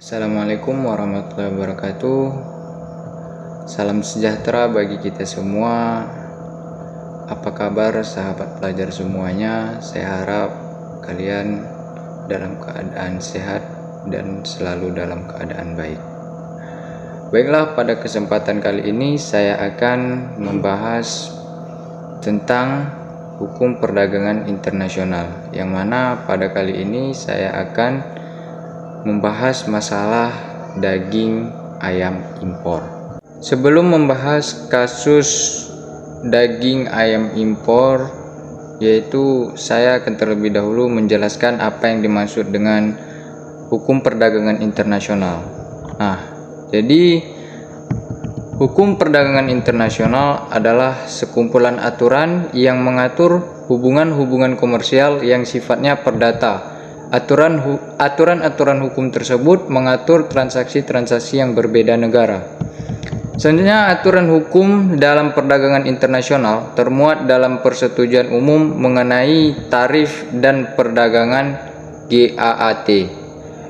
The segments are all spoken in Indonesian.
Assalamualaikum warahmatullahi wabarakatuh. Salam sejahtera bagi kita semua. Apa kabar sahabat pelajar semuanya? Saya harap kalian dalam keadaan sehat dan selalu dalam keadaan baik. Baiklah, pada kesempatan kali ini saya akan membahas tentang hukum perdagangan internasional, yang mana pada kali ini saya akan membahas masalah daging ayam impor. Sebelum membahas kasus daging ayam impor, yaitu saya akan terlebih dahulu menjelaskan apa yang dimaksud dengan hukum perdagangan internasional. Jadi hukum perdagangan internasional adalah sekumpulan aturan yang mengatur hubungan-hubungan komersial yang sifatnya perdata. Aturan-aturan hukum tersebut mengatur transaksi-transaksi yang berbeda negara. Selanjutnya, aturan hukum dalam perdagangan internasional termuat dalam Persetujuan Umum mengenai Tarif dan Perdagangan GAAT.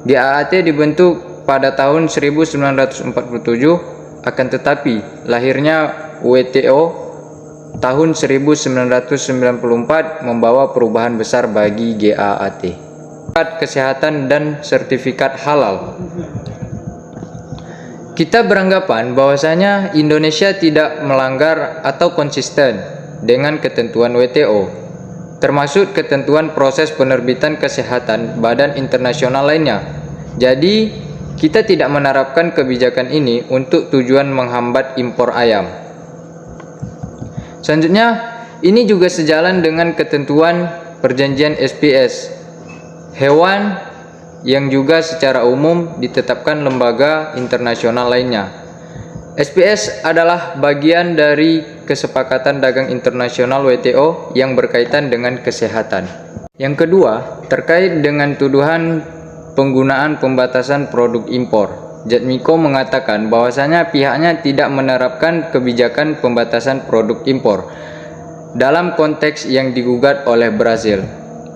GAAT dibentuk pada tahun 1947, akan tetapi lahirnya WTO tahun 1994 membawa perubahan besar bagi GAAT. Kesehatan dan sertifikat halal. Kita beranggapan bahwasanya Indonesia tidak melanggar atau konsisten dengan ketentuan WTO, termasuk ketentuan proses penerbitan kesehatan badan internasional lainnya. Jadi, kita tidak menerapkan kebijakan ini untuk tujuan menghambat impor ayam. Selanjutnya, ini juga sejalan dengan ketentuan perjanjian SPS hewan yang juga secara umum ditetapkan lembaga internasional lainnya. SPS adalah bagian dari kesepakatan dagang internasional WTO yang berkaitan dengan kesehatan. Yang kedua, terkait dengan tuduhan penggunaan pembatasan produk impor. Jatmiko mengatakan bahwasanya pihaknya tidak menerapkan kebijakan pembatasan produk impor dalam konteks yang digugat oleh Brazil.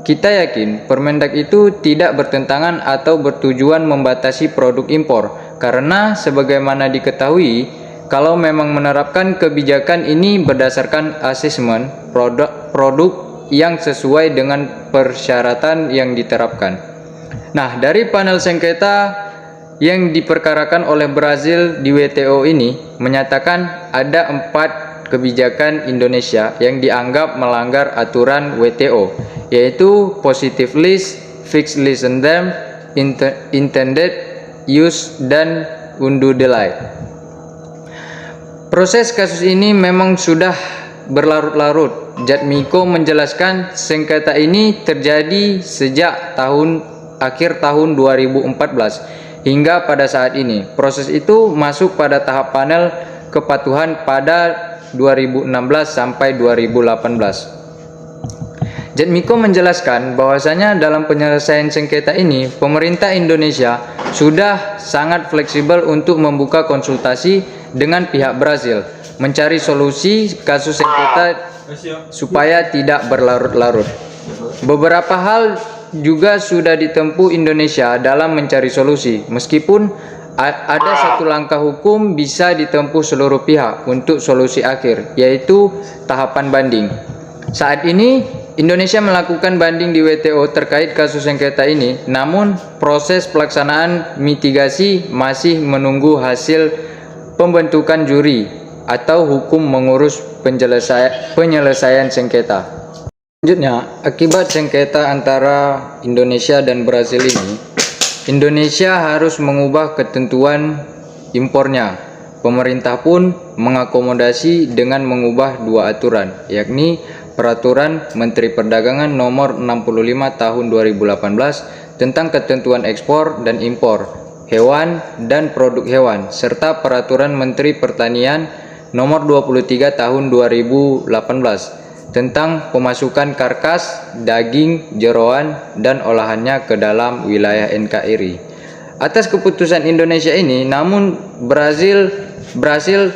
Kita yakin Permendak itu tidak bertentangan atau bertujuan membatasi produk impor, karena sebagaimana diketahui, kalau memang menerapkan kebijakan ini berdasarkan asesmen produk yang sesuai dengan persyaratan yang diterapkan. Nah, dari panel sengketa yang diperkarakan oleh Brazil di WTO ini menyatakan ada 4 kebijakan Indonesia yang dianggap melanggar aturan WTO, yaitu positive list, fixed list and term, intended use, dan unduh delay. Proses kasus ini memang sudah berlarut-larut. Jatmiko menjelaskan sengketa ini terjadi sejak akhir tahun 2014 hingga pada saat ini. Proses itu masuk pada tahap panel kepatuhan pada 2016 sampai 2018. Jatmiko menjelaskan bahwasanya dalam penyelesaian sengketa ini, pemerintah Indonesia sudah sangat fleksibel untuk membuka konsultasi dengan pihak Brazil, mencari solusi kasus sengketa supaya tidak berlarut-larut. Beberapa hal juga sudah ditempuh Indonesia dalam mencari solusi, meskipun ada satu langkah hukum bisa ditempuh seluruh pihak untuk solusi akhir, yaitu tahapan banding. Saat ini Indonesia melakukan banding di WTO terkait kasus sengketa ini, namun proses pelaksanaan mitigasi masih menunggu hasil pembentukan juri atau hukum mengurus penyelesaian sengketa. Selanjutnya, akibat sengketa antara Indonesia dan Brazil ini, Indonesia harus mengubah ketentuan impornya. Pemerintah pun mengakomodasi dengan mengubah 2 aturan, yakni Peraturan Menteri Perdagangan Nomor 65 Tahun 2018 tentang ketentuan ekspor dan impor hewan dan produk hewan, serta Peraturan Menteri Pertanian Nomor 23 Tahun 2018 tentang pemasukan karkas, daging, jeroan, dan olahannya ke dalam wilayah NKRI. Atas keputusan Indonesia ini, namun Brazil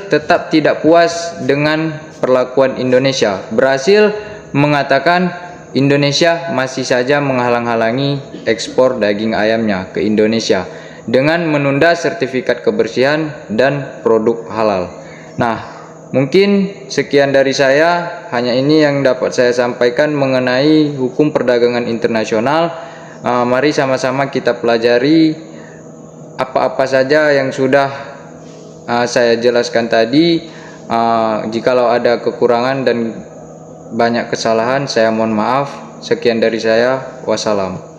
tetap tidak puas dengan perlakuan Indonesia. Brazil mengatakan Indonesia masih saja menghalang-halangi ekspor daging ayamnya ke Indonesia dengan menunda sertifikat kebersihan dan produk halal. Nah, mungkin sekian dari saya. Hanya ini yang dapat saya sampaikan mengenai hukum perdagangan internasional. Mari sama-sama kita pelajari apa-apa saja yang sudah saya jelaskan tadi. Jikalau ada kekurangan dan banyak kesalahan, saya mohon maaf. Sekian dari saya. Wassalam.